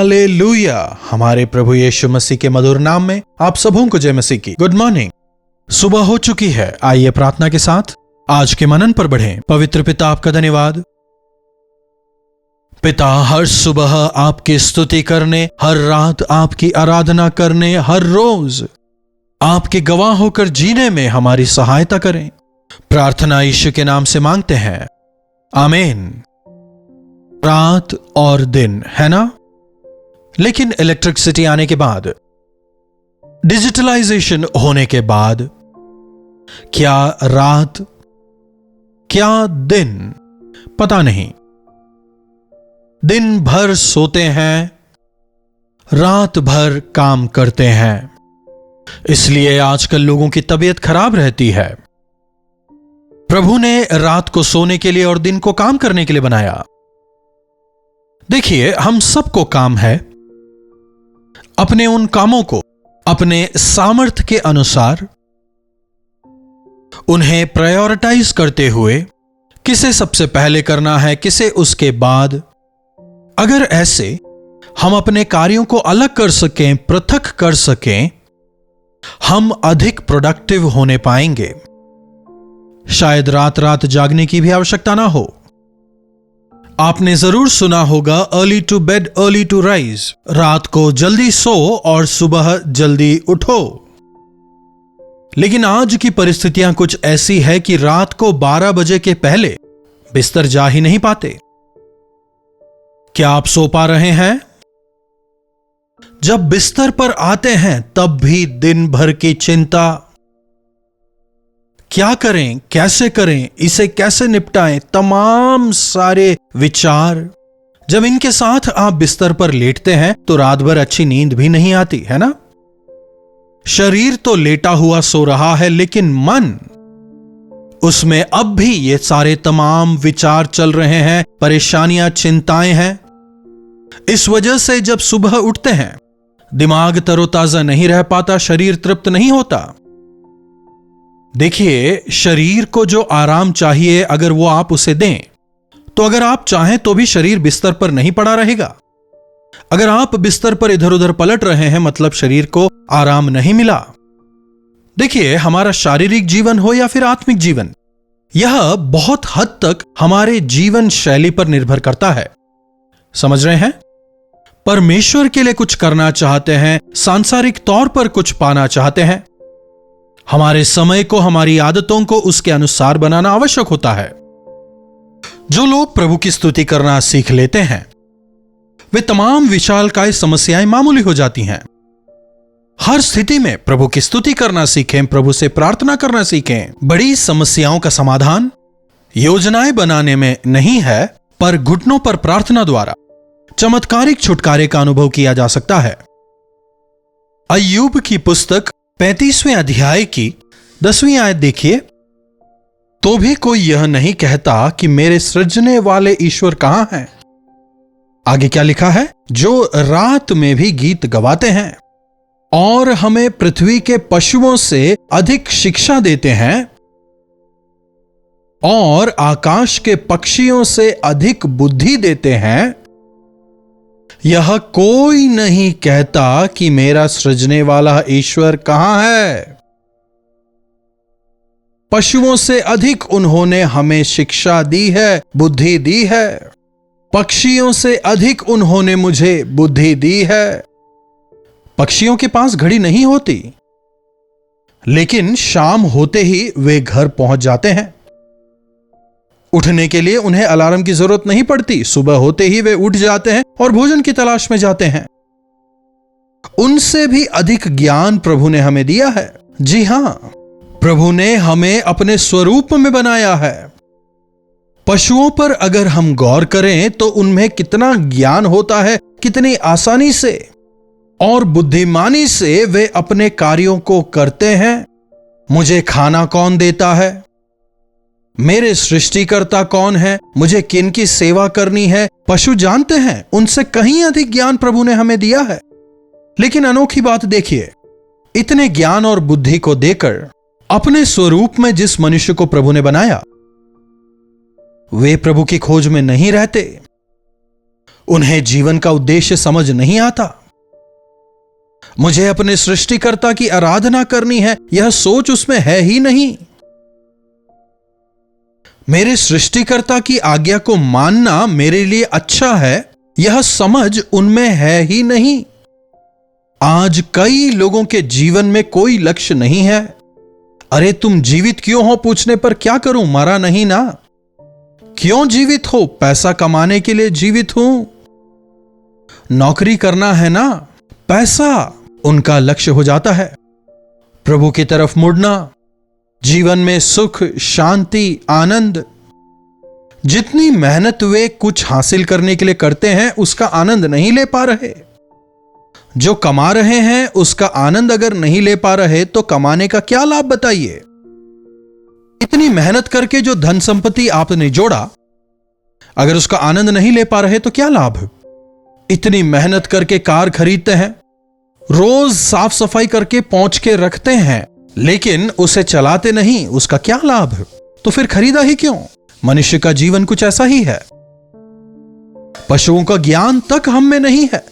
Hallelujah. हमारे प्रभु यीशु मसीह के मधुर नाम में आप सबों को जय मसीह की। Good morning. सुबह हो चुकी है। आइए प्रार्थना के साथ आज के मनन पर बढ़ें। पवित्र पिता, आपका धन्यवाद। पिता, हर सुबह आपकी स्तुति करने, हर रात आपकी आराधना करने, हर रोज आपके गवाह होकर जीने में हमारी सहायता करें। प्रार्थना यीशु के नाम से मांगते हैं, आमीन। रात और दिन है ना, लेकिन इलेक्ट्रिसिटी आने के बाद, डिजिटलाइजेशन होने के बाद, क्या रात क्या दिन पता नहीं। दिन भर सोते हैं, रात भर काम करते हैं, इसलिए आजकल लोगों की तबीयत खराब रहती है। प्रभु ने रात को सोने के लिए और दिन को काम करने के लिए बनाया। देखिए, हम सबको काम है। अपने उन कामों को अपने सामर्थ्य के अनुसार उन्हें प्रायोरिटाइज करते हुए, किसे सबसे पहले करना है, किसे उसके बाद। अगर ऐसे हम अपने कार्यों को अलग कर सकें, पृथक कर सकें, हम अधिक प्रोडक्टिव होने पाएंगे। शायद रात रात जागने की भी आवश्यकता ना हो। आपने जरूर सुना होगा, early to bed early to rise. रात को जल्दी सो और सुबह जल्दी उठो। लेकिन आज की परिस्थितियां कुछ ऐसी है कि रात को 12 बजे के पहले बिस्तर जा ही नहीं पाते। क्या आप सो पा रहे हैं? जब बिस्तर पर आते हैं तब भी दिन भर की चिंता, क्या करें, कैसे करें, इसे कैसे निपटाएं, तमाम सारे विचार। जब इनके साथ आप बिस्तर पर लेटते हैं तो रात भर अच्छी नींद भी नहीं आती है ना। शरीर तो लेटा हुआ सो रहा है, लेकिन मन, उसमें अब भी ये सारे तमाम विचार चल रहे हैं, परेशानियां, चिंताएं हैं। इस वजह से जब सुबह उठते हैं, दिमाग तरोताजा नहीं रह पाता, शरीर तृप्त नहीं होता। देखिए, शरीर को जो आराम चाहिए, अगर वो आप उसे दें, तो अगर आप चाहें तो भी शरीर बिस्तर पर नहीं पड़ा रहेगा। अगर आप बिस्तर पर इधर उधर पलट रहे हैं, मतलब शरीर को आराम नहीं मिला। देखिए, हमारा शारीरिक जीवन हो या फिर आत्मिक जीवन, यह बहुत हद तक हमारे जीवन शैली पर निर्भर करता है। समझ रहे हैं? परमेश्वर के लिए कुछ करना चाहते हैं, सांसारिक तौर पर कुछ पाना चाहते हैं, हमारे समय को, हमारी आदतों को उसके अनुसार बनाना आवश्यक होता है। जो लोग प्रभु की स्तुति करना सीख लेते हैं, वे तमाम विशालकाय समस्याएं मामूली हो जाती हैं। हर स्थिति में प्रभु की स्तुति करना सीखें, प्रभु से प्रार्थना करना सीखें। बड़ी समस्याओं का समाधान योजनाएं बनाने में नहीं है, पर घुटनों पर प्रार्थना द्वारा चमत्कारिक छुटकारे का अनुभव किया जा सकता है। अय्यूब की पुस्तक 35वें अध्याय की 10वीं आयत देखिए। तो भी कोई यह नहीं कहता कि मेरे सृजने वाले ईश्वर कहां हैं। आगे क्या लिखा है? जो रात में भी गीत गवाते हैं और हमें पृथ्वी के पशुओं से अधिक शिक्षा देते हैं और आकाश के पक्षियों से अधिक बुद्धि देते हैं, यह कोई नहीं कहता कि मेरा सृजने वाला ईश्वर कहां है। पशुओं से अधिक उन्होंने हमें शिक्षा दी है, बुद्धि दी है। पक्षियों से अधिक उन्होंने मुझे बुद्धि दी है। पक्षियों के पास घड़ी नहीं होती, लेकिन शाम होते ही वे घर पहुंच जाते हैं। उठने के लिए उन्हें अलार्म की जरूरत नहीं पड़ती, सुबह होते ही वे उठ जाते हैं और भोजन की तलाश में जाते हैं। उनसे भी अधिक ज्ञान प्रभु ने हमें दिया है। जी हां, प्रभु ने हमें अपने स्वरूप में बनाया है। पशुओं पर अगर हम गौर करें तो उनमें कितना ज्ञान होता है, कितनी आसानी से और बुद्धिमानी से वे अपने कार्यों को करते हैं। मुझे खाना कौन देता है, मेरे सृष्टिकर्ता कौन है, मुझे किन की सेवा करनी है, पशु जानते हैं। उनसे कहीं अधिक ज्ञान प्रभु ने हमें दिया है। लेकिन अनोखी बात देखिए, इतने ज्ञान और बुद्धि को देकर अपने स्वरूप में जिस मनुष्य को प्रभु ने बनाया, वे प्रभु की खोज में नहीं रहते। उन्हें जीवन का उद्देश्य समझ नहीं आता। मुझे अपने सृष्टिकर्ता की आराधना करनी है, यह सोच उसमें है ही नहीं। मेरे सृष्टिकर्ता की आज्ञा को मानना मेरे लिए अच्छा है, यह समझ उनमें है ही नहीं। आज कई लोगों के जीवन में कोई लक्ष्य नहीं है। अरे तुम जीवित क्यों हो पूछने पर क्या करूं, मरा नहीं ना। क्यों जीवित हो? पैसा कमाने के लिए जीवित हूं। नौकरी करना है ना, पैसा उनका लक्ष्य हो जाता है। प्रभु की तरफ मुड़ना, जीवन में सुख, शांति, आनंद, जितनी मेहनत वे कुछ हासिल करने के लिए करते हैं उसका आनंद नहीं ले पा रहे। जो कमा रहे हैं उसका आनंद अगर नहीं ले पा रहे तो कमाने का क्या लाभ बताइए। इतनी मेहनत करके जो धन संपत्ति आपने जोड़ा, अगर उसका आनंद नहीं ले पा रहे तो क्या लाभ। इतनी मेहनत करके कार खरीदते हैं, रोज साफ सफाई करके पोंछ के रखते हैं, लेकिन उसे चलाते नहीं, उसका क्या लाभ। तो फिर खरीदा ही क्यों। मनुष्य का जीवन कुछ ऐसा ही है। पशुओं का ज्ञान तक हम में नहीं है।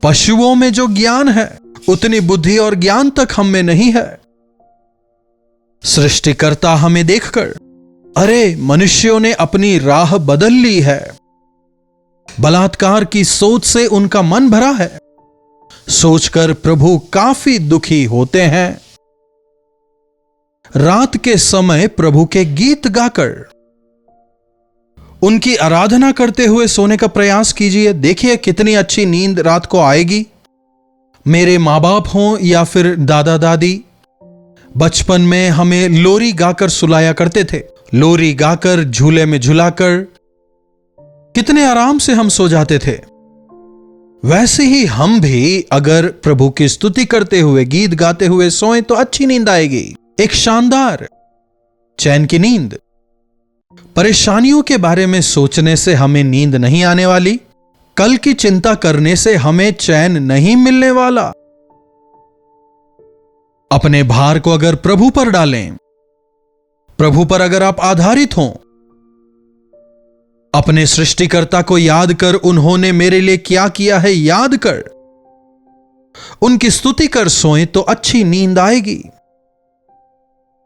पशुओं में जो ज्ञान है उतनी बुद्धि और ज्ञान तक हम में नहीं है। सृष्टिकर्ता हमें देखकर, अरे मनुष्यों ने अपनी राह बदल ली है, बलात्कार की सोच से उनका मन भरा है, सोचकर प्रभु काफी दुखी होते हैं। रात के समय प्रभु के गीत गाकर उनकी आराधना करते हुए सोने का प्रयास कीजिए। देखिए कितनी अच्छी नींद रात को आएगी। मेरे मां बाप हों या फिर दादा दादी, बचपन में हमें लोरी गाकर सुलाया करते थे। लोरी गाकर, झूले में झुलाकर कितने आराम से हम सो जाते थे। वैसे ही हम भी अगर प्रभु की स्तुति करते हुए, गीत गाते हुए सोएं तो अच्छी नींद आएगी, एक शानदार चैन की नींद। परेशानियों के बारे में सोचने से हमें नींद नहीं आने वाली, कल की चिंता करने से हमें चैन नहीं मिलने वाला। अपने भार को अगर प्रभु पर डालें, प्रभु पर अगर आप आधारित हों, अपने सृष्टिकर्ता को याद कर, उन्होंने मेरे लिए क्या किया है याद कर, उनकी स्तुति कर सोएं तो अच्छी नींद आएगी।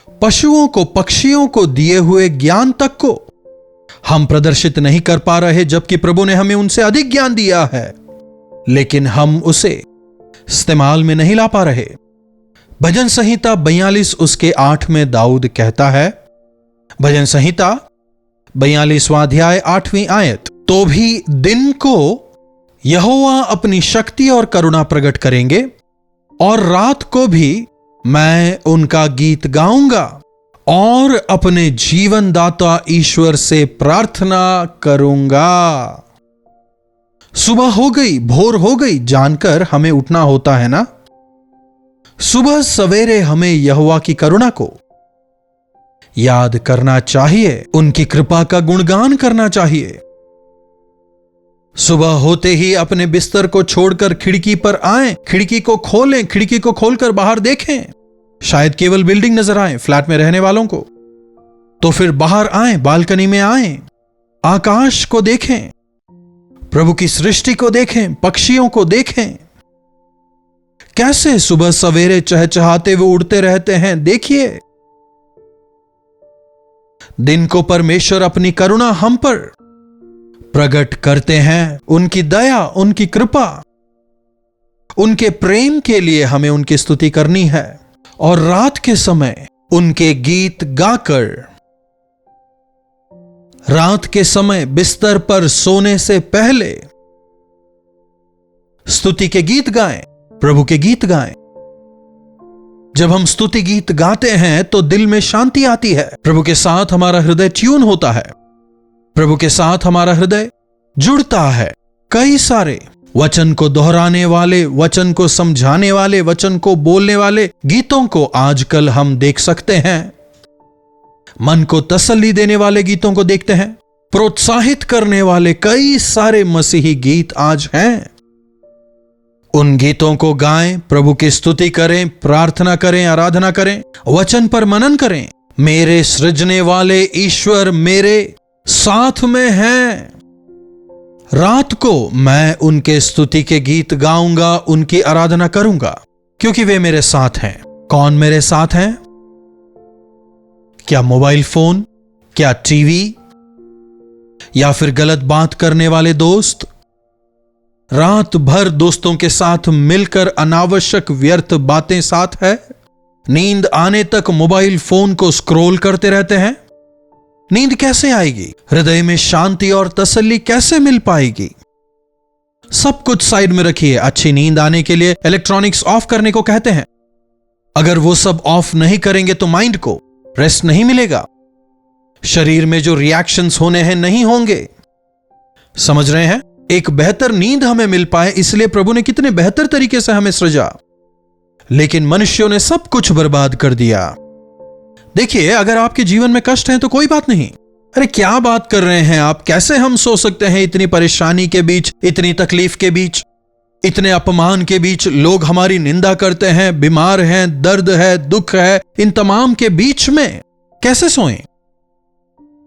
पशुओं को, पक्षियों को दिए हुए ज्ञान तक को हम प्रदर्शित नहीं कर पा रहे, जबकि प्रभु ने हमें उनसे अधिक ज्ञान दिया है, लेकिन हम उसे इस्तेमाल में नहीं ला पा रहे। भजन संहिता 42 उसके 8 में दाऊद कहता है, भजन संहिता 42वां अध्याय 8वीं आयत, तो भी दिन को यहोवा अपनी शक्ति और करुणा प्रकट करेंगे और रात को भी मैं उनका गीत गाऊंगा और अपने जीवन दाता ईश्वर से प्रार्थना करूंगा। सुबह हो गई, भोर हो गई जानकर हमें उठना होता है ना। सुबह सवेरे हमें यहोवा की करुणा को याद करना चाहिए, उनकी कृपा का गुणगान करना चाहिए। सुबह होते ही अपने बिस्तर को छोड़कर खिड़की पर आएं, खिड़की को खोलें, खिड़की को खोलकर बाहर देखें। शायद केवल बिल्डिंग नजर आए फ्लैट में रहने वालों को, तो फिर बाहर आएं, बालकनी में आएं, आकाश को देखें, प्रभु की सृष्टि को देखें, पक्षियों को देखें, कैसे सुबह सवेरे चहचहाते हुए उड़ते रहते हैं। देखिए, दिन को परमेश्वर अपनी करुणा हम पर प्रकट करते हैं। उनकी दया, उनकी कृपा, उनके प्रेम के लिए हमें उनकी स्तुति करनी है और रात के समय उनके गीत गाकर, रात के समय बिस्तर पर सोने से पहले स्तुति के गीत गाएं, प्रभु के गीत गाएं। जब हम स्तुति गीत गाते हैं तो दिल में शांति आती है, प्रभु के साथ हमारा हृदय ट्यून होता है, प्रभु के साथ हमारा हृदय जुड़ता है। कई सारे वचन को दोहराने वाले, वचन को समझाने वाले, वचन को बोलने वाले गीतों को आजकल हम देख सकते हैं। मन को तसल्ली देने वाले गीतों को देखते हैं, प्रोत्साहित करने वाले कई सारे मसीही गीत आज हैं। उन गीतों को गाएं, प्रभु की स्तुति करें, प्रार्थना करें, आराधना करें, वचन पर मनन करें। मेरे सृजने वाले ईश्वर मेरे साथ में हैं। रात को मैं उनके स्तुति के गीत गाऊंगा, उनकी आराधना करूंगा, क्योंकि वे मेरे साथ हैं। कौन मेरे साथ हैं? क्या मोबाइल फोन, क्या टीवी, या फिर गलत बात करने वाले दोस्त? रात भर दोस्तों के साथ मिलकर अनावश्यक व्यर्थ बातें साथ है। नींद आने तक मोबाइल फोन को स्क्रॉल करते रहते हैं। नींद कैसे आएगी? हृदय में शांति और तसल्ली कैसे मिल पाएगी? सब कुछ साइड में रखिए। अच्छी नींद आने के लिए इलेक्ट्रॉनिक्स ऑफ करने को कहते हैं। अगर वो सब ऑफ नहीं करेंगे तो माइंड को रेस्ट नहीं मिलेगा। शरीर में जो रिएक्शंस होने हैं नहीं होंगे। समझ रहे हैं? एक बेहतर नींद हमें मिल पाए, इसलिए प्रभु ने कितने बेहतर तरीके से हमें सृजा, लेकिन मनुष्यों ने सब कुछ बर्बाद कर दिया। देखिए, अगर आपके जीवन में कष्ट है तो कोई बात नहीं। अरे क्या बात कर रहे हैं आप? कैसे हम सो सकते हैं इतनी परेशानी के बीच, इतनी तकलीफ के बीच, इतने अपमान के बीच? लोग हमारी निंदा करते हैं, बीमार हैं, दर्द है, दुख है, इन तमाम के बीच में कैसे सोएं?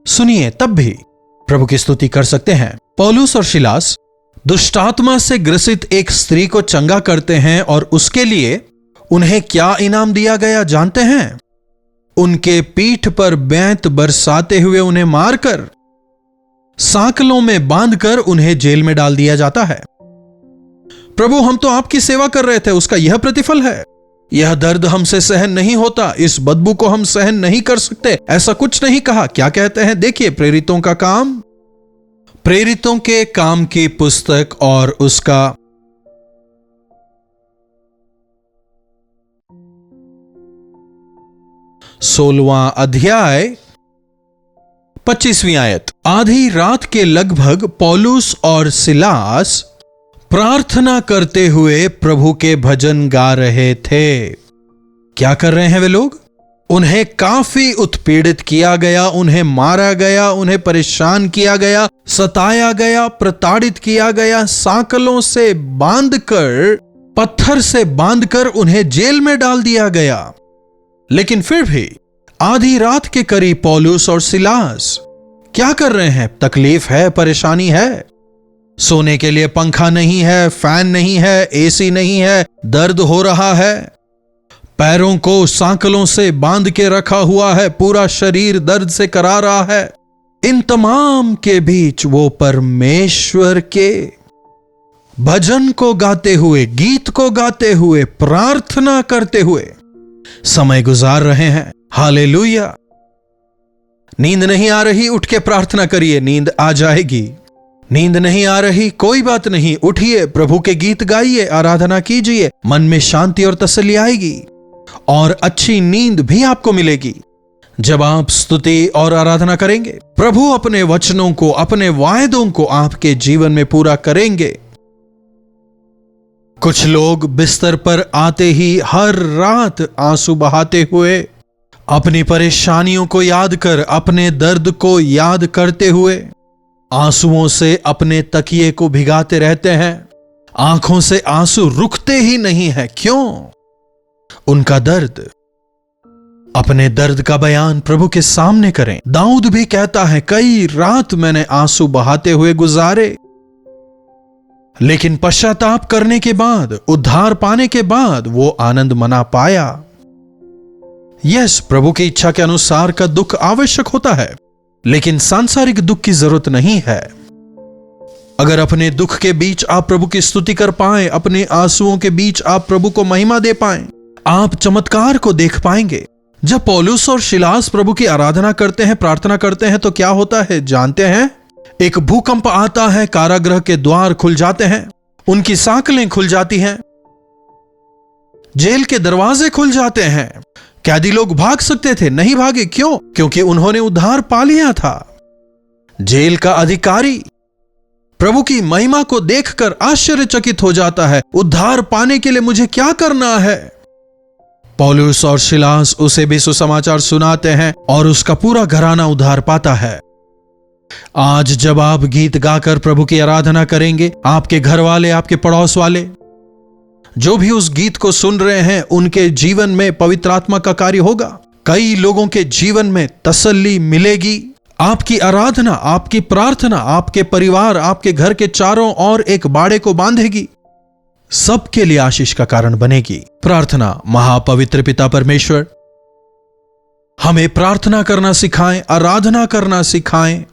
सुनिए, तब भी प्रभु की स्तुति कर सकते हैं। पौलुस और सिलास दुष्टात्मा से ग्रसित एक स्त्री को चंगा करते हैं, और उसके लिए उन्हें क्या इनाम दिया गया जानते हैं? उनके पीठ पर बैंत बरसाते हुए उन्हें मारकर, सांकलों में बांधकर उन्हें जेल में डाल दिया जाता है। प्रभु, हम तो आपकी सेवा कर रहे थे, उसका यह प्रतिफल है। यह दर्द हमसे सहन नहीं होता, इस बदबू को हम सहन नहीं कर सकते, ऐसा कुछ नहीं कहा। क्या कहते हैं? देखिए, प्रेरितों का काम, प्रेरितों के काम की पुस्तक और उसका 16वां अध्याय 25वीं आयत। आधी रात के लगभग पौलुस और सिलास प्रार्थना करते हुए प्रभु के भजन गा रहे थे। क्या कर रहे हैं वे लोग? उन्हें काफी उत्पीड़ित किया गया, उन्हें मारा गया, उन्हें परेशान किया गया, सताया गया, प्रताड़ित किया गया, सांकलों से बांधकर, पत्थर से बांधकर उन्हें जेल में डाल दिया गया। लेकिन फिर भी आधी रात के करीब पौलुस और सिलास क्या कर रहे हैं? तकलीफ है, परेशानी है, सोने के लिए पंखा नहीं है, फैन नहीं है, एसी नहीं है, दर्द हो रहा है, पैरों को सांकलों से बांध के रखा हुआ है, पूरा शरीर दर्द से करा रहा है। इन तमाम के बीच वो परमेश्वर के भजन को गाते हुए, गीत को गाते हुए, प्रार्थना करते हुए समय गुजार रहे हैं। हालेलुया! नींद नहीं आ रही, उठ के प्रार्थना करिए, नींद आ जाएगी। नींद नहीं आ रही, कोई बात नहीं, उठिए, प्रभु के गीत गाइए, आराधना कीजिए, मन में शांति और तसल्ली आएगी, और अच्छी नींद भी आपको मिलेगी जब आप स्तुति और आराधना करेंगे। प्रभु अपने वचनों को, अपने वायदों को आपके जीवन में पूरा करेंगे। कुछ लोग बिस्तर पर आते ही हर रात आंसू बहाते हुए, अपनी परेशानियों को याद कर, अपने दर्द को याद करते हुए, आंसुओं से अपने तकिए को भिगाते रहते हैं। आंखों से आंसू रुकते ही नहीं है। क्यों? उनका दर्द। अपने दर्द का बयान प्रभु के सामने करें। दाऊद भी कहता है, कई रात मैंने आंसू बहाते हुए गुजारे, लेकिन पश्चाताप करने के बाद, उद्धार पाने के बाद वो आनंद मना पाया। यस, प्रभु की इच्छा के अनुसार का दुख आवश्यक होता है, लेकिन सांसारिक दुख की जरूरत नहीं है। अगर अपने दुख के बीच आप प्रभु की स्तुति कर पाएं, अपने आंसुओं के बीच आप प्रभु को महिमा दे पाएं, आप चमत्कार को देख पाएंगे। जब पौलुस और सिलास प्रभु की आराधना करते हैं, प्रार्थना करते हैं, तो क्या होता है जानते हैं? एक भूकंप आता है, कारागृह के द्वार खुल जाते हैं, उनकी सांकलें खुल जाती हैं, जेल के दरवाजे खुल जाते हैं। कैदी लोग भाग सकते थे, नहीं भागे। क्यों? क्योंकि उन्होंने उद्धार पा लिया था। जेल का अधिकारी प्रभु की महिमा को देखकर आश्चर्यचकित हो जाता है। उद्धार पाने के लिए मुझे क्या करना है? पौलुस और सिलास उसे भी सुसमाचार सुनाते हैं और उसका पूरा घराना उद्धार पाता है। आज जब आप गीत गाकर प्रभु की आराधना करेंगे, आपके घर वाले, आपके पड़ोस वाले, जो भी उस गीत को सुन रहे हैं, उनके जीवन में पवित्र आत्मा का कार्य होगा। कई लोगों के जीवन में तसल्ली मिलेगी, आपकी आराधना, आपकी प्रार्थना आपके परिवार, आपके घर के चारों ओर एक बाड़े को बांधेगी, सबके लिए आशीष का कारण बनेगी। प्रार्थना। महापवित्र पिता परमेश्वर, हमें प्रार्थना करना सिखाएं, आराधना करना सिखाएं।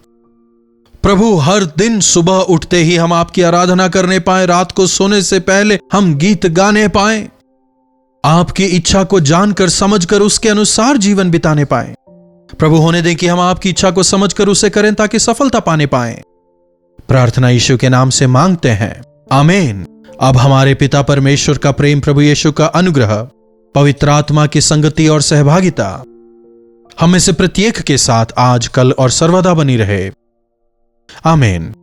प्रभु, हर दिन सुबह उठते ही हम आपकी आराधना करने पाएं, रात को सोने से पहले हम गीत गाने पाएं, आपकी इच्छा को जानकर समझकर उसके अनुसार जीवन बिताने पाएं। प्रभु, होने दें कि हम आपकी इच्छा को समझकर उसे करें ताकि सफलता पाने पाएं। प्रार्थना यीशु के नाम से मांगते हैं, आमीन। अब हमारे पिता परमेश्वर का प्रेम, प्रभु यीशु का अनुग्रह, पवित्र आत्मा की संगति और सहभागिता हमें से प्रत्येक के साथ आज, कल और सर्वदा बनी रहे, आमीन।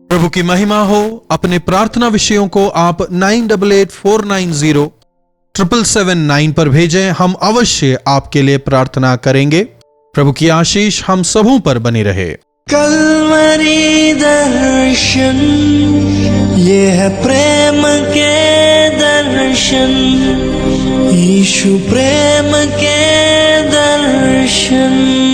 प्रभु की महिमा हो। अपने प्रार्थना विषयों को आप 9884907779 पर भेजें, हम अवश्य आपके लिए प्रार्थना करेंगे। प्रभु की आशीष हम सबों पर बनी रहे। कल्वरी दर्शन, ये है प्रेम के दर्शन, यीशु प्रेम के दर्शन।